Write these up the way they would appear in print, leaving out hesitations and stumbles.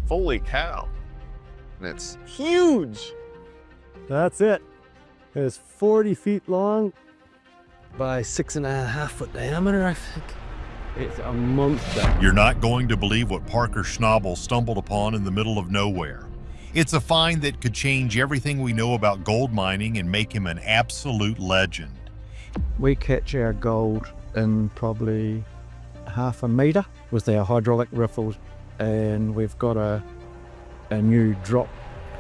Holy cow. And it's huge. That's it. It's 40 feet long by 6.5 foot diameter, I think. It's a monster. You're not going to believe what Parker Schnabel stumbled upon in the middle of nowhere. It's a find that could change everything we know about gold mining and make him an absolute legend. We catch our gold in probably half a metre with our hydraulic riffles, and we've got a new drop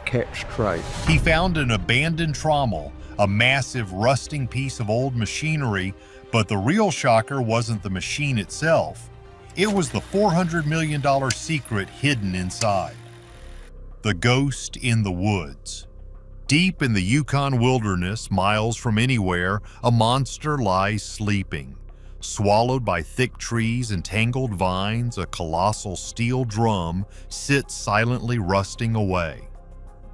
catch crate. He found an abandoned trommel, a massive rusting piece of old machinery, but the real shocker wasn't the machine itself. It was the $400 million secret hidden inside. The ghost in the woods. Deep in the Yukon wilderness, miles from anywhere, a monster lies sleeping. Swallowed by thick trees and tangled vines, a colossal steel drum sits silently rusting away.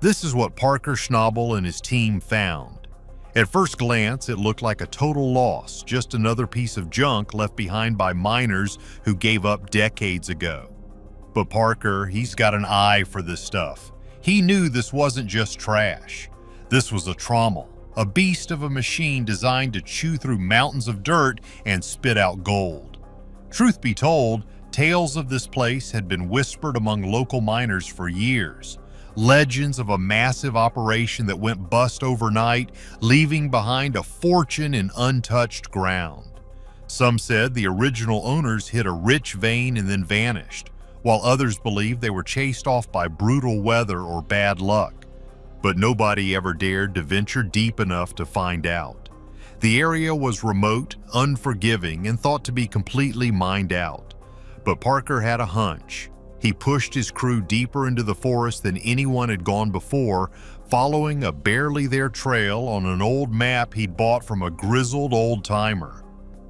This is what Parker Schnabel and his team found. At first glance, it looked like a total loss, just another piece of junk left behind by miners who gave up decades ago. But Parker, he's got an eye for this stuff. He knew this wasn't just trash. This was a trommel, a beast of a machine designed to chew through mountains of dirt and spit out gold. Truth be told, tales of this place had been whispered among local miners for years. Legends of a massive operation that went bust overnight, leaving behind a fortune in untouched ground. Some said the original owners hit a rich vein and then vanished, while others believed they were chased off by brutal weather or bad luck. But nobody ever dared to venture deep enough to find out. The area was remote, unforgiving, and thought to be completely mined out. But Parker had a hunch. He pushed his crew deeper into the forest than anyone had gone before, following a barely there trail on an old map he'd bought from a grizzled old-timer.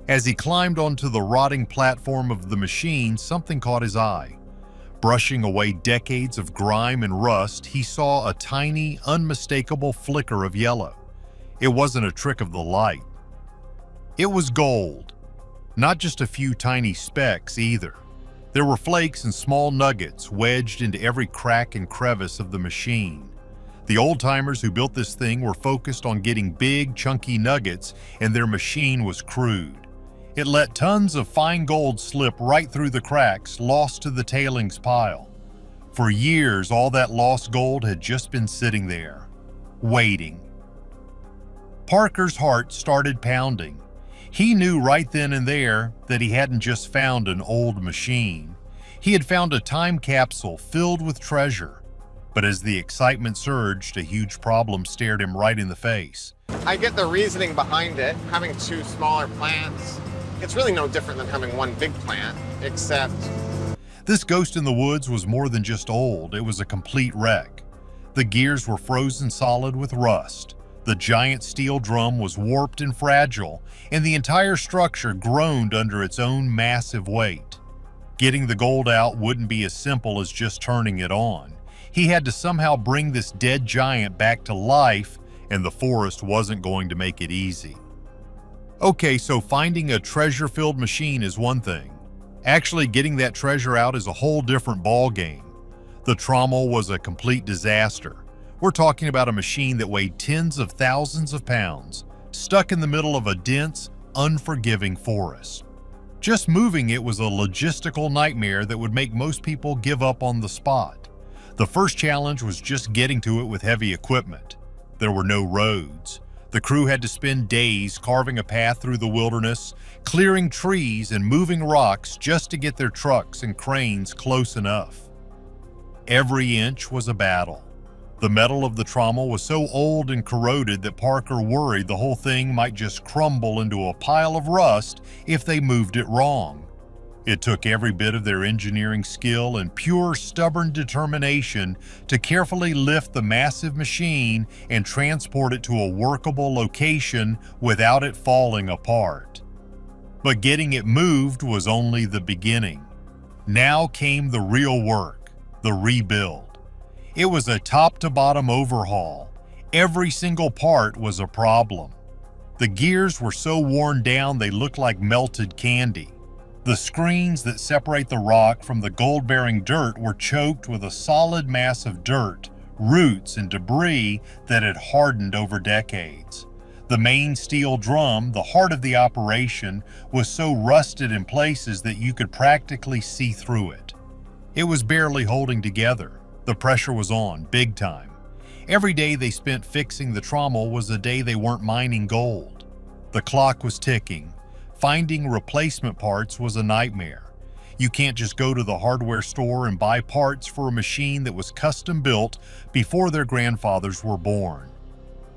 As he climbed onto the rotting platform of the machine, something caught his eye. Brushing away decades of grime and rust, he saw a tiny, unmistakable flicker of yellow. It wasn't a trick of the light. It was gold. Not just a few tiny specks either. There were flakes and small nuggets wedged into every crack and crevice of the machine. The old-timers who built this thing were focused on getting big, chunky nuggets, and their machine was crude. It let tons of fine gold slip right through the cracks, lost to the tailings pile. For years, all that lost gold had just been sitting there, waiting. Parker's heart started pounding. He knew right then and there that he hadn't just found an old machine. He had found a time capsule filled with treasure. But as the excitement surged, a huge problem stared him right in the face. I get the reasoning behind it, having two smaller plants. It's really no different than having one big plant, except... This ghost in the woods was more than just old, it was a complete wreck. The gears were frozen solid with rust. The giant steel drum was warped and fragile, and the entire structure groaned under its own massive weight. Getting the gold out wouldn't be as simple as just turning it on. He had to somehow bring this dead giant back to life, and the forest wasn't going to make it easy. Okay, so finding a treasure-filled machine is one thing. Actually getting that treasure out is a whole different ballgame. The trommel was a complete disaster. We're talking about a machine that weighed tens of thousands of pounds, stuck in the middle of a dense, unforgiving forest. Just moving it was a logistical nightmare that would make most people give up on the spot. The first challenge was just getting to it with heavy equipment. There were no roads. The crew had to spend days carving a path through the wilderness, clearing trees and moving rocks just to get their trucks and cranes close enough. Every inch was a battle. The metal of the trommel was so old and corroded that Parker worried the whole thing might just crumble into a pile of rust if they moved it wrong. It took every bit of their engineering skill and pure stubborn determination to carefully lift the massive machine and transport it to a workable location without it falling apart. But getting it moved was only the beginning. Now came the real work, the rebuild. It was a top-to-bottom overhaul. Every single part was a problem. The gears were so worn down they looked like melted candy. The screens that separate the rock from the gold-bearing dirt were choked with a solid mass of dirt, roots, and debris that had hardened over decades. The main steel drum, the heart of the operation, was so rusted in places that you could practically see through it. It was barely holding together. The pressure was on, big time. Every day they spent fixing the trommel was a day they weren't mining gold. The clock was ticking. Finding replacement parts was a nightmare. You can't just go to the hardware store and buy parts for a machine that was custom built before their grandfathers were born.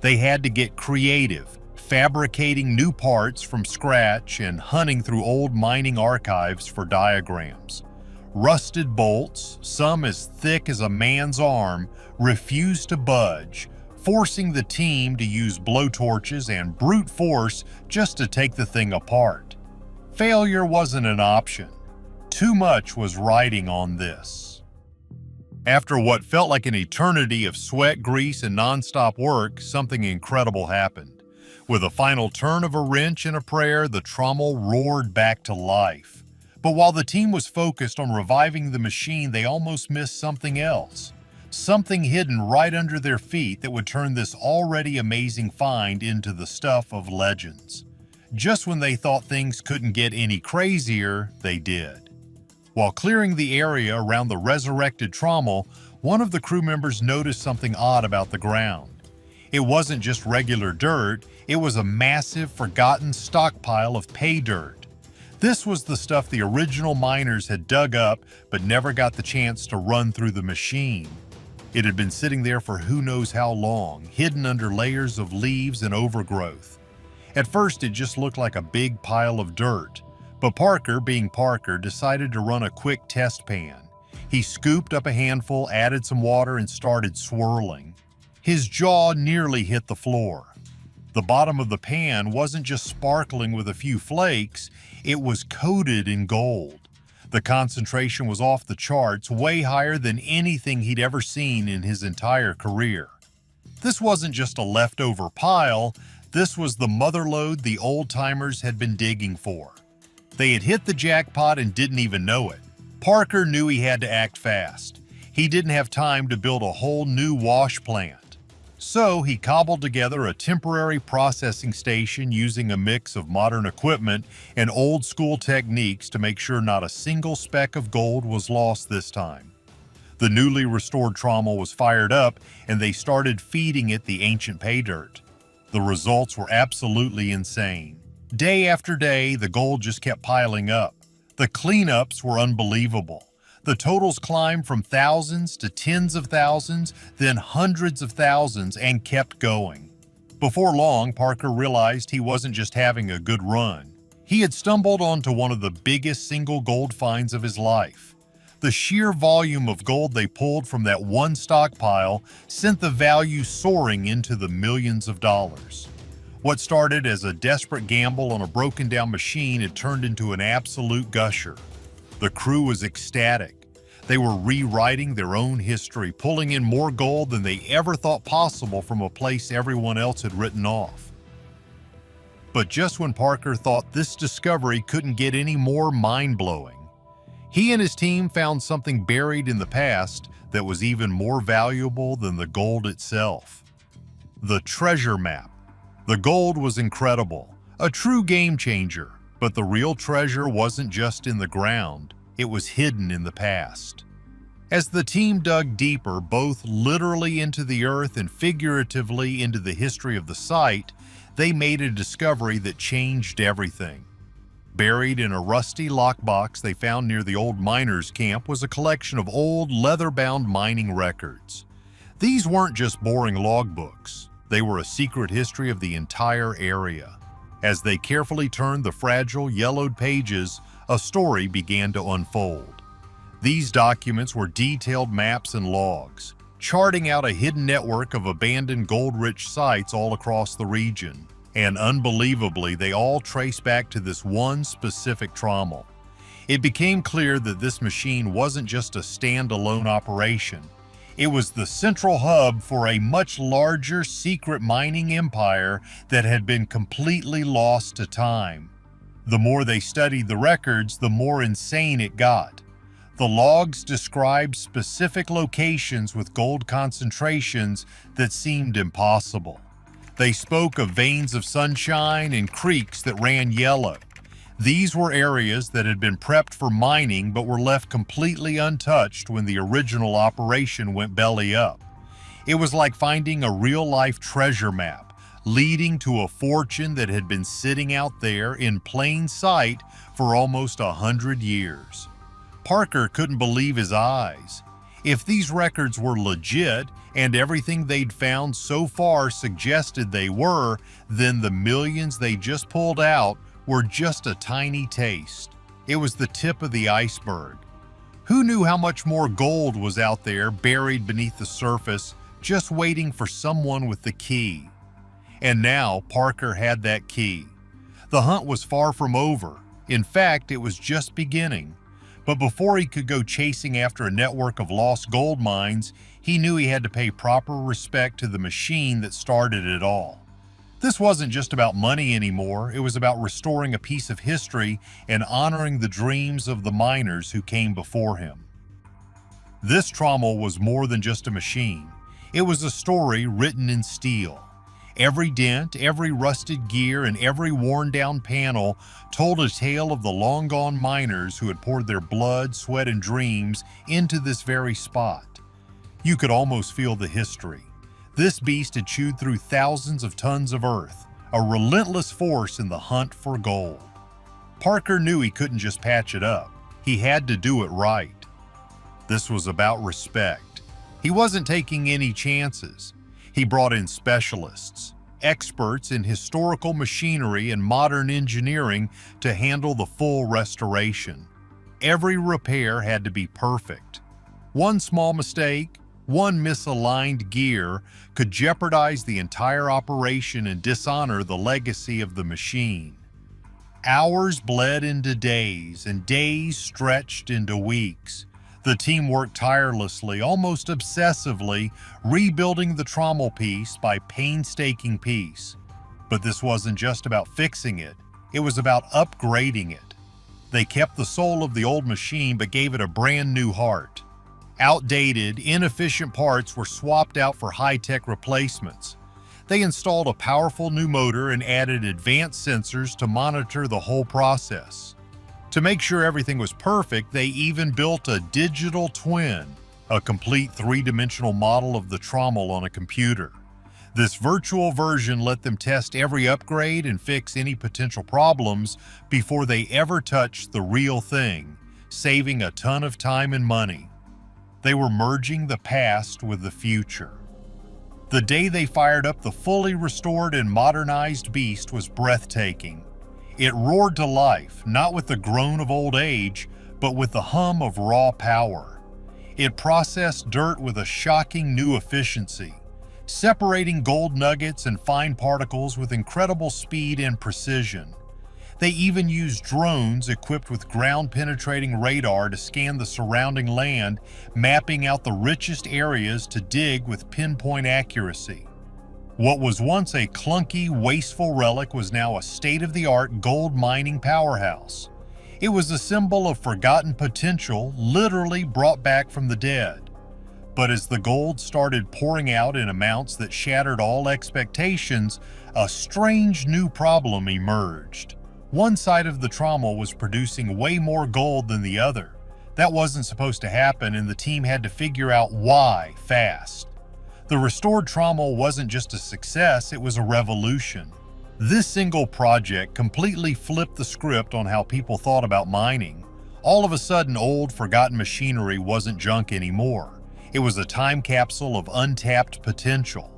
They had to get creative, fabricating new parts from scratch and hunting through old mining archives for diagrams. Rusted bolts, some as thick as a man's arm, refused to budge, forcing the team to use blowtorches and brute force just to take the thing apart. Failure wasn't an option. Too much was riding on this. After what felt like an eternity of sweat, grease, and nonstop work, something incredible happened. With a final turn of a wrench and a prayer, the trommel roared back to life. But while the team was focused on reviving the machine, they almost missed something else. Something hidden right under their feet that would turn this already amazing find into the stuff of legends. Just when they thought things couldn't get any crazier, they did. While clearing the area around the resurrected trommel, one of the crew members noticed something odd about the ground. It wasn't just regular dirt, it was a massive, forgotten stockpile of pay dirt. This was the stuff the original miners had dug up but never got the chance to run through the machine. It had been sitting there for who knows how long, hidden under layers of leaves and overgrowth. At first it just looked like a big pile of dirt, but Parker, being Parker, decided to run a quick test pan. He scooped up a handful, added some water, and started swirling. His jaw nearly hit the floor. The bottom of the pan wasn't just sparkling with a few flakes, it was coated in gold. The concentration was off the charts, way higher than anything he'd ever seen in his entire career. This wasn't just a leftover pile, this was the motherlode the old-timers had been digging for. They had hit the jackpot and didn't even know it. Parker knew he had to act fast. He didn't have time to build a whole new wash plant. So he cobbled together a temporary processing station using a mix of modern equipment and old-school techniques to make sure not a single speck of gold was lost this time. The newly restored trommel was fired up and they started feeding it the ancient pay dirt. The results were absolutely insane. Day after day, the gold just kept piling up. The cleanups were unbelievable. The totals climbed from thousands to tens of thousands, then hundreds of thousands, and kept going. Before long, Parker realized he wasn't just having a good run. He had stumbled onto one of the biggest single gold finds of his life. The sheer volume of gold they pulled from that one stockpile sent the value soaring into the millions of dollars. What started as a desperate gamble on a broken-down machine had turned into an absolute gusher. The crew was ecstatic. They were rewriting their own history, pulling in more gold than they ever thought possible from a place everyone else had written off. But just when Parker thought this discovery couldn't get any more mind-blowing, he and his team found something buried in the past that was even more valuable than the gold itself. The treasure map. The gold was incredible, a true game changer, but the real treasure wasn't just in the ground, it was hidden in the past. As the team dug deeper, both literally into the earth and figuratively into the history of the site, they made a discovery that changed everything. Buried in a rusty lockbox they found near the old miners' camp was a collection of old leather-bound mining records. These weren't just boring logbooks, they were a secret history of the entire area. As they carefully turned the fragile, yellowed pages, a story began to unfold. These documents were detailed maps and logs, charting out a hidden network of abandoned gold-rich sites all across the region. And unbelievably, they all trace back to this one specific trommel. It became clear that this machine wasn't just a standalone operation. It was the central hub for a much larger secret mining empire that had been completely lost to time. The more they studied the records, the more insane it got. The logs described specific locations with gold concentrations that seemed impossible. They spoke of veins of sunshine and creeks that ran yellow. These were areas that had been prepped for mining but were left completely untouched when the original operation went belly up. It was like finding a real-life treasure map, leading to a fortune that had been sitting out there in plain sight for almost 100 years. Parker couldn't believe his eyes. If these records were legit, and everything they'd found so far suggested they were, then the millions they just pulled out were just a tiny taste. It was the tip of the iceberg. Who knew how much more gold was out there buried beneath the surface, just waiting for someone with the key? And now Parker had that key. The hunt was far from over. In fact, it was just beginning. But before he could go chasing after a network of lost gold mines, he knew he had to pay proper respect to the machine that started it all. This wasn't just about money anymore, it was about restoring a piece of history and honoring the dreams of the miners who came before him. This Trommel was more than just a machine. It was a story written in steel. Every dent, every rusted gear, and every worn-down panel told a tale of the long-gone miners who had poured their blood, sweat, and dreams into this very spot. You could almost feel the history. This beast had chewed through thousands of tons of earth, a relentless force in the hunt for gold. Parker knew he couldn't just patch it up. He had to do it right. This was about respect. He wasn't taking any chances. He brought in specialists, experts in historical machinery and modern engineering to handle the full restoration. Every repair had to be perfect. One small mistake, one misaligned gear could jeopardize the entire operation and dishonor the legacy of the machine. Hours bled into days, and days stretched into weeks. The team worked tirelessly, almost obsessively, rebuilding the Trommel piece by painstaking piece. But this wasn't just about fixing it, it was about upgrading it. They kept the soul of the old machine but gave it a brand new heart. Outdated, inefficient parts were swapped out for high-tech replacements. They installed a powerful new motor and added advanced sensors to monitor the whole process. To make sure everything was perfect, they even built a digital twin, a complete three-dimensional model of the Trommel on a computer. This virtual version let them test every upgrade and fix any potential problems before they ever touched the real thing, saving a ton of time and money. They were merging the past with the future. The day they fired up the fully restored and modernized beast was breathtaking. It roared to life, not with the groan of old age, but with the hum of raw power. It processed dirt with a shocking new efficiency, separating gold nuggets and fine particles with incredible speed and precision. They even used drones equipped with ground-penetrating radar to scan the surrounding land, mapping out the richest areas to dig with pinpoint accuracy. What was once a clunky, wasteful relic was now a state-of-the-art gold mining powerhouse. It was a symbol of forgotten potential, literally brought back from the dead. But as the gold started pouring out in amounts that shattered all expectations, a strange new problem emerged. One side of the Trommel was producing way more gold than the other. That wasn't supposed to happen, and the team had to figure out why fast. The restored Trommel wasn't just a success, it was a revolution. This single project completely flipped the script on how people thought about mining. All of a sudden, old, forgotten machinery wasn't junk anymore. It was a time capsule of untapped potential.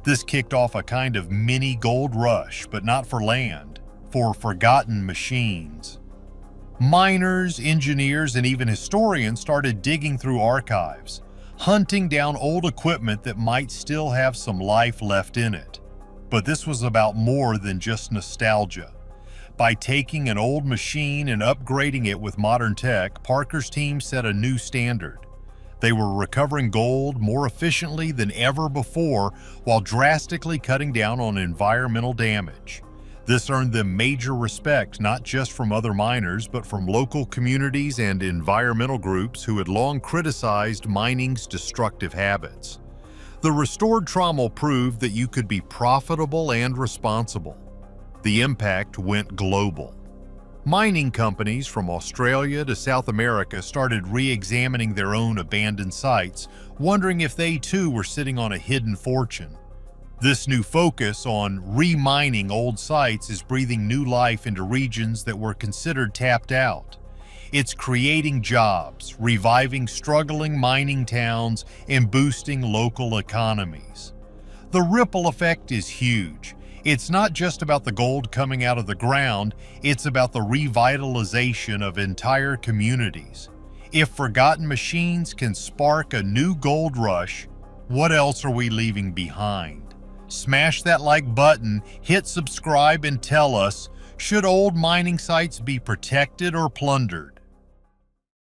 This kicked off a kind of mini gold rush, but not for land, for forgotten machines. Miners, engineers, and even historians started digging through archives, hunting down old equipment that might still have some life left in it. But this was about more than just nostalgia. By taking an old machine and upgrading it with modern tech, Parker's team set a new standard. They were recovering gold more efficiently than ever before while drastically cutting down on environmental damage. This earned them major respect not just from other miners, but from local communities and environmental groups who had long criticized mining's destructive habits. The restored Trommel proved that you could be profitable and responsible. The impact went global. Mining companies from Australia to South America started re-examining their own abandoned sites, wondering if they too were sitting on a hidden fortune. This new focus on re-mining old sites is breathing new life into regions that were considered tapped out. It's creating jobs, reviving struggling mining towns, and boosting local economies. The ripple effect is huge. It's not just about the gold coming out of the ground, it's about the revitalization of entire communities. If forgotten machines can spark a new gold rush, what else are we leaving behind? Smash that like button, hit subscribe, and tell us, should old mining sites be protected or plundered?